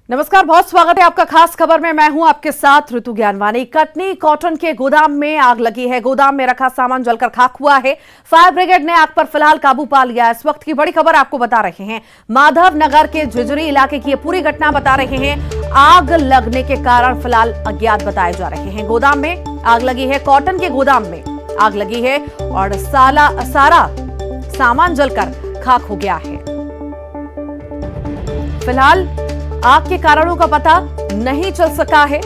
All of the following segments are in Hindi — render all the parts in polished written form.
नमस्कार, बहुत स्वागत है आपका खास खबर में। मैं हूं आपके साथ ऋतु ज्ञानवानी। कटनी कॉटन के गोदाम में आग लगी है। गोदाम में रखा सामान जलकर खाक हुआ है। फायर ब्रिगेड ने आग पर फिलहाल काबू पा लिया है। इस वक्त की बड़ी खबर आपको बता रहे हैं। माधव नगर के झिझरी इलाके की ये पूरी घटना बता रहे हैं। आग लगने के कारण फिलहाल अज्ञात बताए जा रहे हैं। गोदाम में आग लगी है, कॉटन के गोदाम में आग लगी है और सारा सामान जलकर खाक हो गया है। फिलहाल आग के कारणों का पता नहीं चल सका है।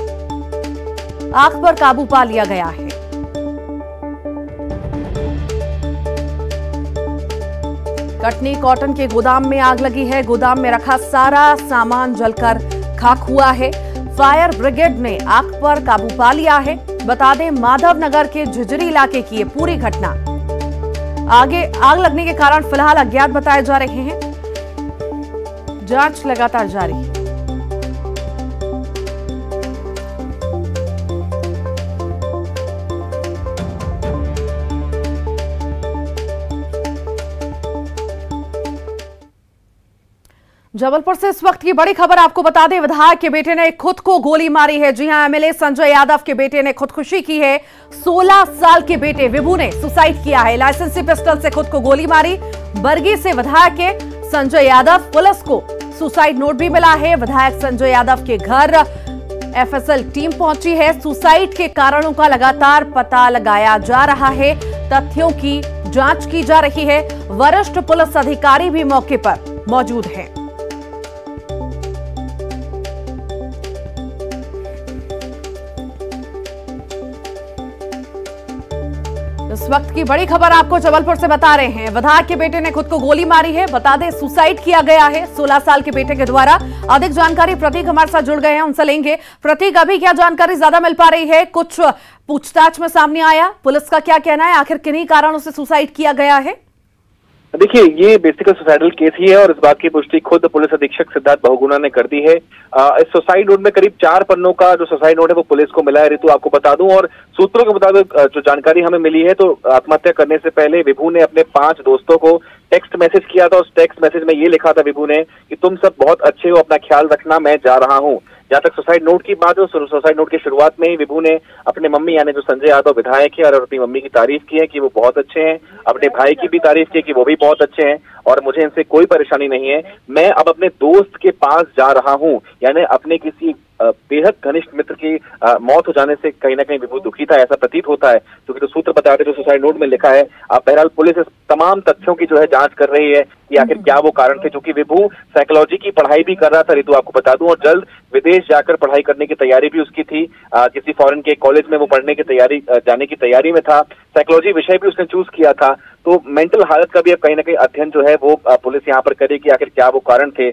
आग पर काबू पा लिया गया है। कटनी कॉटन के गोदाम में आग लगी है। गोदाम में रखा सारा सामान जलकर खाक हुआ है। फायर ब्रिगेड ने आग पर काबू पा लिया है। बता दें, माधव नगर के झिझरी इलाके की ये पूरी घटना। आगे आग लगने के कारण फिलहाल अज्ञात बताए जा रहे हैं। जांच लगातार जारी है। जबलपुर से इस वक्त की बड़ी खबर आपको बता दें। विधायक के बेटे ने खुद को गोली मारी है। जी हां, एमएलए संजय यादव के बेटे ने खुदकुशी की है। 16 साल के बेटे विभू ने सुसाइड किया है। लाइसेंसी पिस्टल से खुद को गोली मारी। बरगी से विधायक के संजय यादव, पुलिस को सुसाइड नोट भी मिला है। विधायक संजय यादव के घर एफएसएल टीम पहुंची है। सुसाइड के कारणों का लगातार पता लगाया जा रहा है। तथ्यों की जांच की जा रही है। वरिष्ठ पुलिस अधिकारी भी मौके पर मौजूद हैं। इस वक्त की बड़ी खबर आपको जबलपुर से बता रहे हैं। विधायक के बेटे ने खुद को गोली मारी है। बता दें, सुसाइड किया गया है 16 साल के बेटे के द्वारा। अधिक जानकारी प्रतीक हमारे साथ जुड़ गए हैं, उनसे लेंगे। प्रतीक, अभी क्या जानकारी ज्यादा मिल पा रही है? कुछ पूछताछ में सामने आया, पुलिस का क्या कहना है? आखिर किन्हीं कारणों से सुसाइड किया गया है? देखिए, ये बेसिकल सुसाइडल केस ही है और इस बात की पुष्टि खुद पुलिस अधीक्षक सिद्धार्थ बहुगुणा ने कर दी है। इस सुसाइड नोट में करीब 4 पन्नों का जो सुसाइड नोट है वो पुलिस को मिला है। ऋतु, आपको बता दूं, और सूत्रों के मुताबिक जो जानकारी हमें मिली है तो आत्महत्या करने से पहले विभू ने अपने 5 दोस्तों को टेक्स्ट मैसेज किया था। उस टेक्स्ट मैसेज में ये लिखा था विभू ने कि तुम सब बहुत अच्छे हो, अपना ख्याल रखना, मैं जा रहा हूँ। जहां तक सुसाइड नोट की बात है, सुसाइड नोट की शुरुआत में ही विभू ने अपने मम्मी यानी जो संजय यादव विधायक है और अपनी मम्मी की तारीफ की है कि वो बहुत अच्छे हैं। अपने भाई की भी तारीफ की कि वो भी बहुत अच्छे हैं और मुझे इनसे कोई परेशानी नहीं है। मैं अब अपने दोस्त के पास जा रहा हूं, यानी अपने किसी बेहद घनिष्ठ मित्र की मौत हो जाने से कहीं ना कहीं विभू दुखी था, ऐसा प्रतीत होता है, क्योंकि तो सूत्र बताते जो सुसाइड नोट में लिखा है। बहरहाल पुलिस इस तमाम तथ्यों की जो है जांच कर रही है कि आखिर क्या वो कारण थे। क्योंकि विभू साइकोलॉजी की पढ़ाई भी कर रहा था, ऋतु, आपको बता दूं, और जल्द विदेश जाकर पढ़ाई करने की तैयारी भी उसकी थी। किसी फॉरेन के कॉलेज में वो पढ़ने की तैयारी जाने की तैयारी में था। साइकोलॉजी विषय भी उसने चूज किया था। तो मेंटल हालत का भी अब कहीं ना कहीं अध्ययन जो है वो पुलिस यहाँ पर करेगी, आखिर क्या वो कारण थे।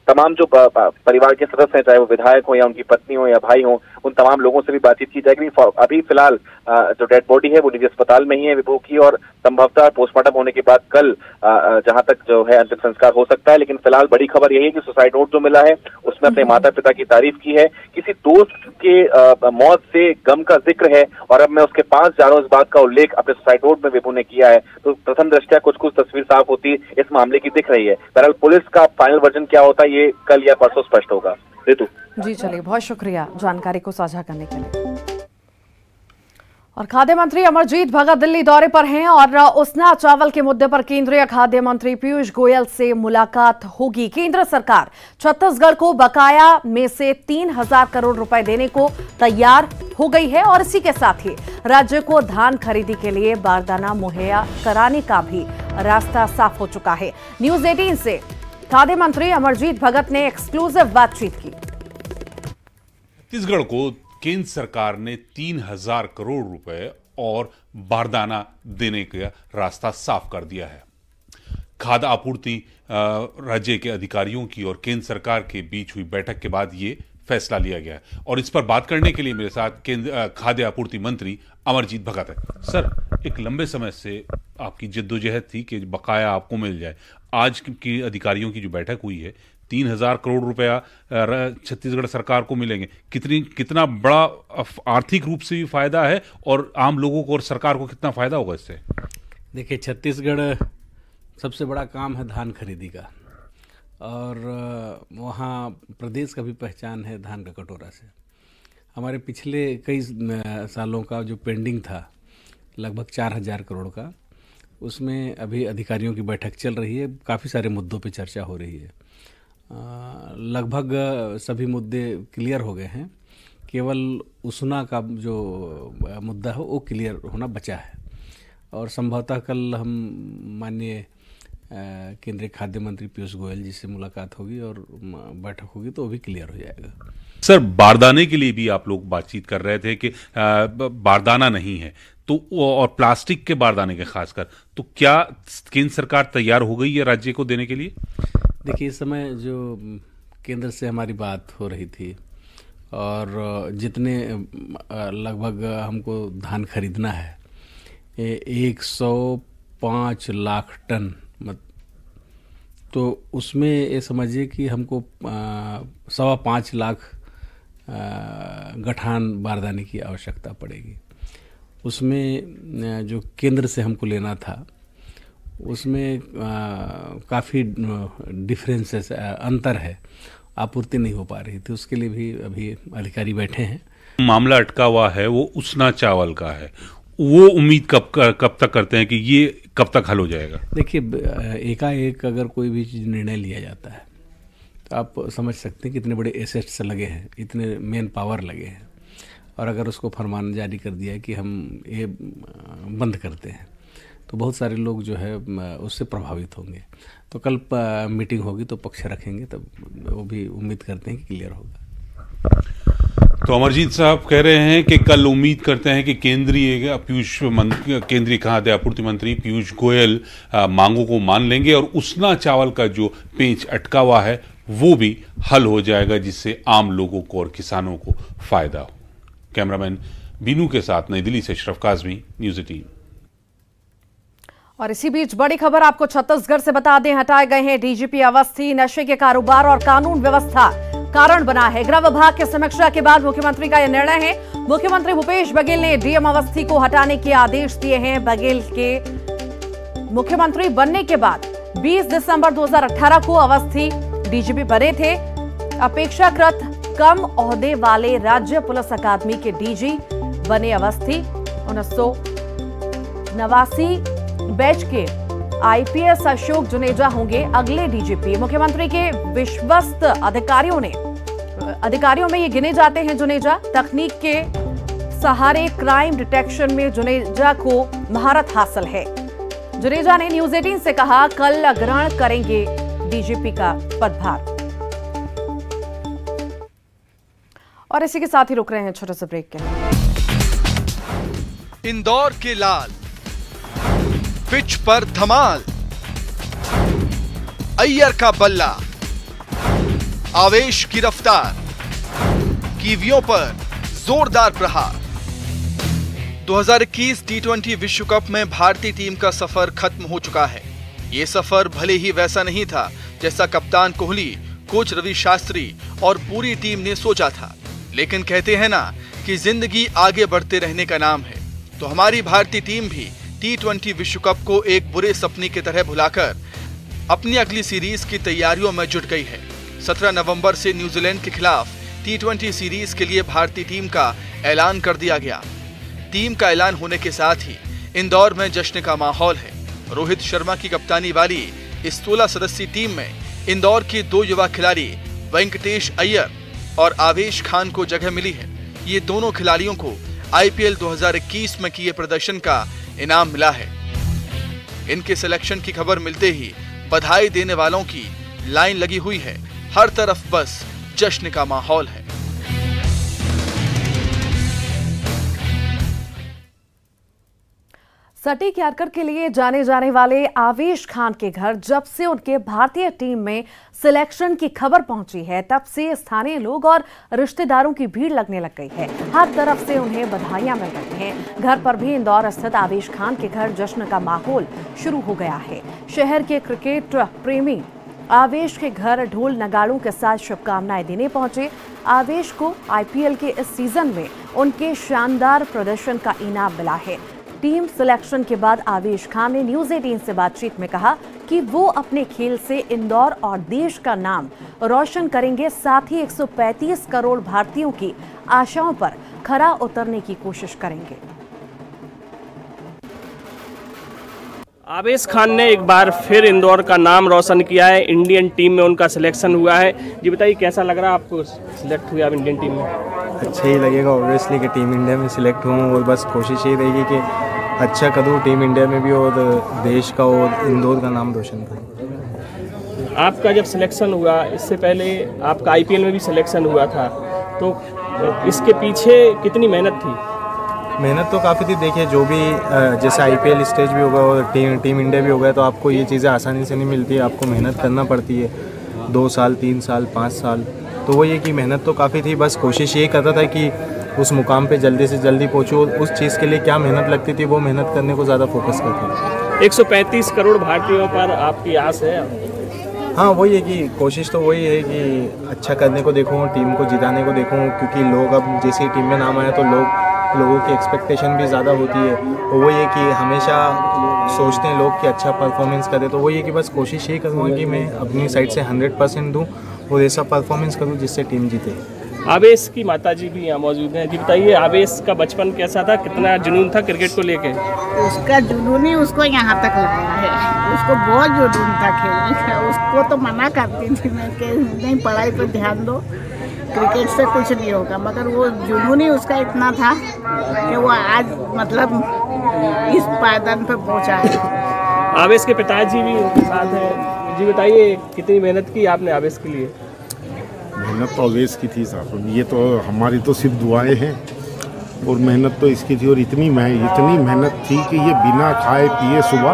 तमाम जो परिवार के सदस्य हैं, चाहे वो विधायक हो या उनकी पत्नी हो या भाई हो, उन तमाम लोगों से भी बातचीत की जाएगी। अभी फिलहाल जो डेड बॉडी है वो निजी अस्पताल में ही है विभू की, और संभवतः पोस्टमार्टम होने के बाद कल जहां तक जो है अंतिम संस्कार हो सकता है। लेकिन फिलहाल बड़ी खबर यही है कि सुसाइड नोट जो मिला है उसमें अपने माता पिता की तारीफ की है। किसी दोस्त के मौत से गम का जिक्र है और अब मैं उसके पास जा रहा हूं, इस बात का उल्लेख अपने सुसाइड नोट में विभू ने किया है। तो प्रथम दृष्टया कुछ तस्वीर साफ होती इस मामले की दिख रही है। बहरहाल पुलिस का फाइनल वर्जन क्या होता है ये कल या परसों स्पष्ट होगा। ऋतु जी, चलिए, बहुत शुक्रिया जानकारी को साझा करने के लिए। और खाद्य मंत्री अमरजीत भगत दिल्ली दौरे पर हैं और उसना चावल के मुद्दे पर केंद्रीय खाद्य मंत्री पीयूष गोयल से मुलाकात होगी। केंद्र सरकार छत्तीसगढ़ को बकाया में से 3,000 करोड़ रुपए देने को तैयार हो गई है और इसी के साथ ही राज्य को धान खरीदी के लिए बारदाना मुहैया कराने का भी रास्ता साफ हो चुका है। न्यूज 18 से खाद्य मंत्री अमरजीत भगत ने एक्सक्लूसिव बातचीत की। छत्तीसगढ़ को केंद्र सरकार ने 3,000 करोड़ रुपए और बारदाना देने का रास्ता साफ कर दिया है। खाद्य आपूर्ति राज्य के अधिकारियों की और केंद्र सरकार के बीच हुई बैठक के बाद ये फैसला लिया गया है और इस पर बात करने के लिए मेरे साथ केंद्र खाद्य आपूर्ति मंत्री अमरजीत भगत है। सर, एक लंबे समय से आपकी जद्दोजहद थी कि बकाया आपको मिल जाए। आज की अधिकारियों की जो बैठक हुई है, 3,000 करोड़ रुपया छत्तीसगढ़ सरकार को मिलेंगे। कितना बड़ा आर्थिक रूप से भी फायदा है और आम लोगों को और सरकार को कितना फायदा होगा इससे? देखिए, छत्तीसगढ़ सबसे बड़ा काम है धान खरीदी का और वहाँ प्रदेश का भी पहचान है धान का कटोरा से। हमारे पिछले कई सालों का जो पेंडिंग था लगभग 4000 करोड़ का, उसमें अभी अधिकारियों की बैठक चल रही है, काफ़ी सारे मुद्दों पे चर्चा हो रही है। लगभग सभी मुद्दे क्लियर हो गए हैं, केवल उसना का जो मुद्दा है वो क्लियर होना बचा है। और संभवतः कल हम माननीय केंद्रीय खाद्य मंत्री पीयूष गोयल जी से मुलाकात होगी और बैठक होगी तो वो भी क्लियर हो जाएगा। सर, बारदाने के लिए भी आप लोग बातचीत कर रहे थे कि बारदाना नहीं है तो, और प्लास्टिक के बारदाने के खासकर, तो क्या केंद्र सरकार तैयार हो गई है राज्य को देने के लिए? देखिए, इस समय जो केंद्र से हमारी बात हो रही थी और जितने लगभग हमको धान खरीदना है 105 लाख टन, तो उसमें ये समझिए कि हमको 5.25 लाख गठान बारदाने की आवश्यकता पड़ेगी। उसमें जो केंद्र से हमको लेना था उसमें काफ़ी डिफरेंसेस अंतर है, आपूर्ति नहीं हो पा रही थी। उसके लिए भी अभी अधिकारी बैठे हैं। मामला अटका हुआ है वो उसना चावल का है, वो उम्मीद कब तक करते हैं कि ये कब तक हल हो जाएगा? देखिए, एकाएक अगर कोई भी चीज़ निर्णय लिया जाता है तो आप समझ सकते हैं कि इतने बड़े एसेट्स लगे हैं, इतने मेन पावर लगे हैं, और अगर उसको फरमान जारी कर दिया है कि हम ये बंद करते हैं तो बहुत सारे लोग जो है उससे प्रभावित होंगे। तो कल मीटिंग होगी तो पक्ष रखेंगे, तब वो भी उम्मीद करते हैं कि क्लियर होगा। तो अमरजीत साहब कह रहे हैं कि कल उम्मीद करते हैं कि केंद्रीय खाद्य आपूर्ति मंत्री पीयूष गोयल मांगों को मान लेंगे और उसना चावल का जो पेंच अटका हुआ है वो भी हल हो जाएगा, जिससे आम लोगों को और किसानों को फायदा हो। कैमरामैन बीनू के साथ नई दिल्ली से अशरफ काज़मी, न्यूज़ 18। और इसी बीच बड़ी खबर आपको छत्तीसगढ़ से बता दें, हटाए गए हैं डीजीपी अवस्थी। नशे के कारोबार और कानून व्यवस्था कारण बना है। गृह विभाग की समीक्षा के बाद मुख्यमंत्री का यह निर्णय है। मुख्यमंत्री भूपेश बघेल ने डीएम अवस्थी को हटाने के आदेश दिए हैं। बघेल के मुख्यमंत्री बनने के बाद 20 दिसंबर 2018 को अवस्थी डीजीपी बने थे। अपेक्षाकृत कम ओहदे वाले राज्य पुलिस अकादमी के डीजी बने अवस्थी। 1989 बैच के आईपीएस अशोक जुनेजा होंगे अगले डीजीपी। मुख्यमंत्री के विश्वस्त अधिकारियों में ये गिने जाते हैं जुनेजा। तकनीक के सहारे क्राइम डिटेक्शन में जुनेजा को महारत हासिल है। जुनेजा ने न्यूज़ 18 से कहा, कल ग्रहण करेंगे डीजीपी का पदभार। और इसी के साथ ही रुक रहे हैं छोटे से ब्रेक के लिए। इंदौर के लाल पिच पर धमाल, अय्यर का बल्ला, आवेश की रफ्तार, कीवियों पर जोरदार प्रहार। 2021 टी20 विश्व कप में भारतीय टीम का सफर खत्म हो चुका है। ये सफर भले ही वैसा नहीं था जैसा कप्तान कोहली, कोच रवि शास्त्री और पूरी टीम ने सोचा था, लेकिन कहते हैं ना कि जिंदगी आगे बढ़ते रहने का नाम है। तो हमारी भारतीय टीम भी टी20 विश्व कप को एक बुरे सपने की तरह भुलाकर अपनी अगली सीरीज की तैयारियों में जुट गई है। 17 नवंबर से न्यूजीलैंड के खिलाफ टी20 सीरीज के लिए भारतीय टीम का ऐलान कर दिया गया। टीम का ऐलान होने के साथ ही इंदौर में जश्न का माहौल है। रोहित शर्मा की कप्तानी वाली इस 16 सदस्यीय टीम में इंदौर के 2 युवा खिलाड़ी वेंकटेश अय्यर और आवेश खान को जगह मिली है। ये दोनों खिलाड़ियों को आईपीएल 2021 में किए प्रदर्शन का इनाम मिला है। इनके सिलेक्शन की खबर मिलते ही बधाई देने वालों की लाइन लगी हुई है। हर तरफ बस जश्न का माहौल है। सटीक यार्कर के लिए जाने जाने वाले आवेश खान के घर जब से उनके भारतीय टीम में सिलेक्शन की खबर पहुंची है, तब से स्थानीय लोग और रिश्तेदारों की भीड़ लगने लग गई है। हर तरफ से उन्हें बधाइयां मिल रही हैं। घर पर भी इंदौर स्थित आवेश खान के घर जश्न का माहौल शुरू हो गया है। शहर के क्रिकेट प्रेमी आवेश के घर ढोल नगाड़ों के साथ शुभकामनाएं देने पहुंचे। आवेश को आईपीएल के इस सीजन में उनके शानदार प्रदर्शन का इनाम मिला है। टीम सिलेक्शन के बाद आवेश खान ने न्यूज़ 18 से बातचीत में कहा कि वो अपने खेल से इंदौर और देश का नाम रोशन करेंगे, साथ ही 135 करोड़ भारतीयों की आशाओं पर खरा उतरने की कोशिश करेंगे। आवेश खान ने एक बार फिर इंदौर का नाम रोशन किया है। इंडियन टीम में उनका सिलेक्शन हुआ है। जी बताइए, कैसा लग रहा है आपको सिलेक्ट हुए आप इंडियन टीम में? अच्छा ही लगेगा ऑब्वियसली कि टीम इंडिया में सिलेक्ट हूँ, और बस कोशिश ये रहेगी कि अच्छा करूँ टीम इंडिया में भी और देश का और इंदौर का नाम रोशन करूँ। आपका जब सिलेक्शन हुआ, इससे पहले आपका IPL में भी सिलेक्शन हुआ था, तो इसके पीछे कितनी मेहनत थी? मेहनत तो काफ़ी थी। देखिए, जो भी जैसे IPL स्टेज भी होगा और टीम इंडिया भी होगा, तो आपको ये चीज़ें आसानी से नहीं मिलती है, आपको मेहनत करना पड़ती है 2 साल 3 साल 5 साल। तो वो ये कि मेहनत तो काफ़ी थी, बस कोशिश ये करता था कि उस मुकाम पे जल्दी से जल्दी पहुँचूँ। उस चीज़ के लिए क्या मेहनत लगती थी, वो मेहनत करने को ज़्यादा फोकस करता था। 135 करोड़ भारतीयों पर आपकी आस है? हाँ, वही है कि कोशिश तो वही है कि अच्छा करने को देखूँ, टीम को जिताने को देखूँ, क्योंकि लोग अब जैसे टीम में नाम आया तो लोगों की एक्सपेक्टेशन भी ज़्यादा होती है। और वही है कि हमेशा सोचते हैं लोग कि अच्छा परफॉर्मेंस करे, तो वही है कि बस कोशिश यही करूँगा कि मैं अपनी साइड से 100% दूँ और ऐसा परफॉर्मेंस करूँ जिससे टीम जीते। आवेश की माताजी भी यहाँ मौजूद हैं। जी बताइए, आवेश का बचपन कैसा था, कितना जुनून था क्रिकेट को लेके? उसका जुनून ही उसको यहाँ तक लाया है। उसको बहुत जुनून था खेलने का। उसको तो मना करती थी मैं कि नहीं, पढ़ाई पर ध्यान दो, क्रिकेट से कुछ नहीं होगा, मगर वो जुनून ही उसका इतना था कि वो आज मतलब इस पायदान पर पहुँचा है। आवेश के पिताजी भी उनके साथ हैं। जी बताइए, कितनी मेहनत की आपने आवेश के लिए? मेहनत तो आवेश की थी साहब, ये तो हमारी तो सिर्फ दुआएं हैं, और मेहनत तो इसकी थी। और इतनी मेहनत थी कि ये बिना खाए पिए सुबह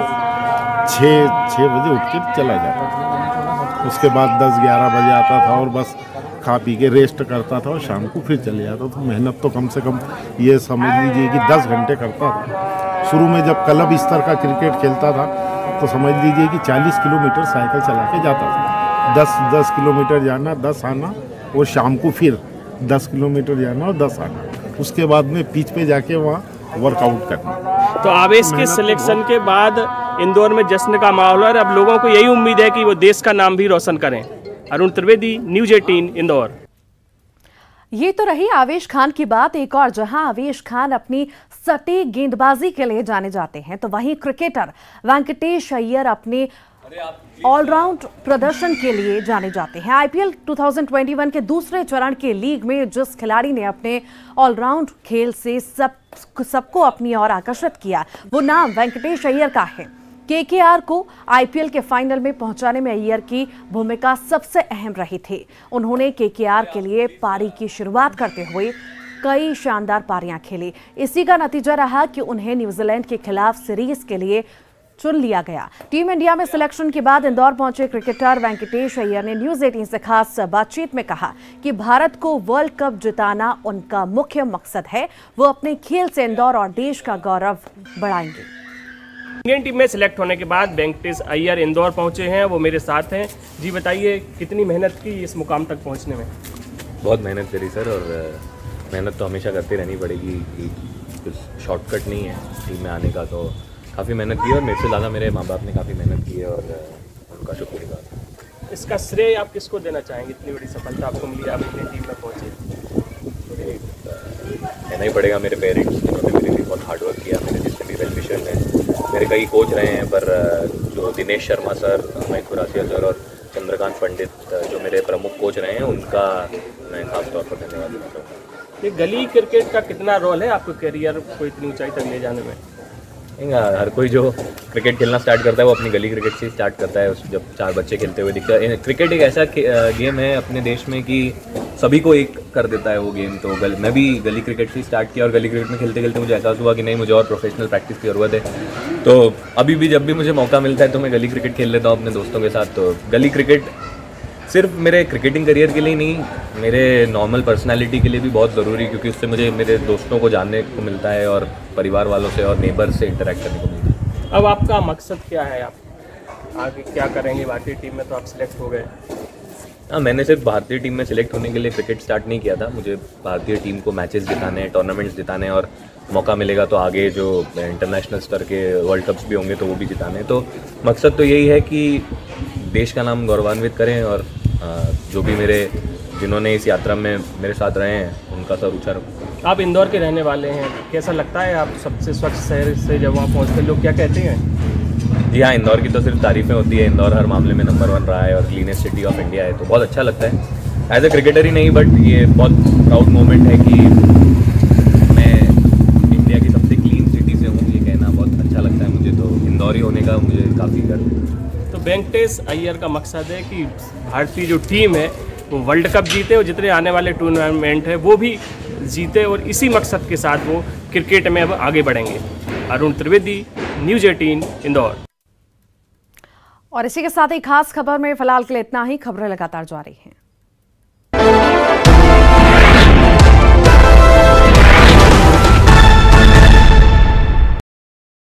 6 बजे उठ के चला जाता था। उसके बाद 10-11 बजे आता था और बस खा पी के रेस्ट करता था और शाम को फिर चले जाता। तो मेहनत तो कम से कम ये समझ लीजिए कि 10 घंटे करता था। शुरू में जब क्लब स्तर का क्रिकेट खेलता था तो समझ लीजिए कि 40 किलोमीटर साइकिल चला के जाता था। 10 किलोमीटर जाना, 10 आना, और शाम को फिर 10 किलोमीटर जाना और 10 आना। उसके बाद में पिच पे जाके वहाँ वर्कआउट करना। तो आवेश के सिलेक्शन के बाद इंदौर में जश्न का माहौल है और अब लोगों को यही उम्मीद है कि वो देश का नाम भी रोशन करें। अरुण त्रिवेदी, न्यूज़ 18 इंदौर। ये तो रही आवेश खान की बात। एक और जहां आवेश खान अपनी सटीक गेंदबाजी के लिए जाने जाते हैं, तो वहीं क्रिकेटर वेंकटेश अय्यर अपने ऑलराउंड प्रदर्शन के लिए जाने जाते हैं। IPL 2021 के दूसरे चरण के लीग में जिस खिलाड़ी ने अपने ऑलराउंड खेल से सबको अपनी ओर आकर्षित किया, वो नाम वेंकटेश अय्यर का है। KKR को IPL के फाइनल में पहुंचाने में अय्यर की भूमिका सबसे अहम रही थी। उन्होंने KKR के लिए पारी की शुरुआत करते हुए कई शानदार पारियां खेली। इसी का नतीजा रहा कि उन्हें न्यूजीलैंड के खिलाफ सीरीज के लिए चुन लिया गया। टीम इंडिया में सिलेक्शन के बाद इंदौर पहुंचे क्रिकेटर वेंकटेश अय्यर ने न्यूज़ 18 से खास बातचीत में कहा कि भारत को वर्ल्ड कप जिताना उनका मुख्य मकसद है। वो अपने खेल से इंदौर और देश का गौरव बढ़ाएंगे। इंडियन टीम में सिलेक्ट होने के बाद वेंकटेश अय्यर इंदौर पहुंचे हैं, वो मेरे साथ हैं। जी बताइए, कितनी मेहनत की इस मुकाम तक पहुंचने में? बहुत मेहनत करी सर, और मेहनत तो हमेशा करती रहनी पड़ेगी, कुछ शॉर्टकट नहीं है टीम में आने का। तो काफ़ी मेहनत की और मेरे से ज़्यादा मेरे माँ बाप ने काफ़ी मेहनत की है और उनका शुक्रिया। इसका श्रेय आप किसको देना चाहेंगे? इतनी बड़ी सफलता आपको मिली, आप इंडियन टीम में पहुंचे। कहना ही पड़ेगा मेरे पेरेंट्स, उन्होंने मेरे लिए बहुत हार्डवर्क किया। मेरे जितने भी वेल विशर हैं, मेरे कई कोच रहे हैं, पर जो दिनेश शर्मा सर, अमित खुरासिया सर और चंद्रकांत पंडित जो मेरे प्रमुख कोच रहे हैं, उनका मैं खास तौर पर धन्यवाद देना चाहूँगा। ये गली क्रिकेट का कितना रोल है आपको करियर को इतनी ऊंचाई तक ले जाने में? हर कोई जो क्रिकेट खेलना स्टार्ट करता है वो अपनी गली क्रिकेट से स्टार्ट करता है। जब 4 बच्चे खेलते हुए दिखता है। क्रिकेट एक ऐसा गेम है अपने देश में कि सभी को एक कर देता है वो गेम। तो मैं भी गली क्रिकेट से स्टार्ट किया और गली क्रिकेट में खेलते खेलते मुझे एहसास हुआ कि नहीं, मुझे और प्रोफेशनल प्रैक्टिस की ज़रूरत है। तो अभी भी जब भी मुझे मौका मिलता है तो मैं गली क्रिकेट खेल लेता हूँ अपने दोस्तों के साथ। तो गली क्रिकेट सिर्फ मेरे क्रिकेटिंग करियर के लिए नहीं, मेरे नॉर्मल पर्सनालिटी के लिए भी बहुत ज़रूरी, क्योंकि उससे मुझे मेरे दोस्तों को जानने को मिलता है और परिवार वालों से और नेबर से इंटरेक्ट करने को मिलता है। अब आपका मकसद क्या है? आप आगे क्या करेंगे? भारतीय टीम में तो आप सिलेक्ट हो गए। मैंने सिर्फ भारतीय टीम में सिलेक्ट होने के लिए क्रिकेट स्टार्ट नहीं किया था। मुझे भारतीय टीम को मैचेस जिताने, टूर्नामेंट्स जिताने और मौका मिलेगा तो आगे जो इंटरनेशनल स्तर के वर्ल्ड कप्स भी होंगे तो वो भी जिताने। तो मकसद तो यही है कि देश का नाम गौरवान्वित करें और जो भी जिन्होंने इस यात्रा में मेरे साथ रहे हैं उनका सर ऊंचा रखूं। आप इंदौर के रहने वाले हैं, कैसा लगता है आप सबसे स्वच्छ शहर से जब वहाँ पहुँचते लोग क्या कहते हैं? जी हाँ, इंदौर की तो सिर्फ तारीफें होती है। इंदौर हर मामले में नंबर 1 रहा है और क्लीनेस्ट सिटी ऑफ इंडिया है, तो बहुत अच्छा लगता है। एज ए क्रिकेटर ही नहीं बट ये बहुत प्राउड मोमेंट है कि मैं इंडिया की सबसे क्लीन सिटी से हूँ, ये कहना बहुत अच्छा लगता है मुझे। तो इंदौर ही होने का मुझे काफ़ी गर्व है। तो वेंकटेश अय्यर का मकसद है कि भारतीय जो टीम है वो वर्ल्ड कप जीते और जितने आने वाले टूर्नामेंट है वो भी जीते और इसी मकसद के साथ वो क्रिकेट में अब आगे बढ़ेंगे। अरुण त्रिवेदी, न्यूज़ 18 इंदौर। और इसी के साथ ही खास खबर में फिलहाल के लिए इतना ही। खबरें लगातार जारी हैं।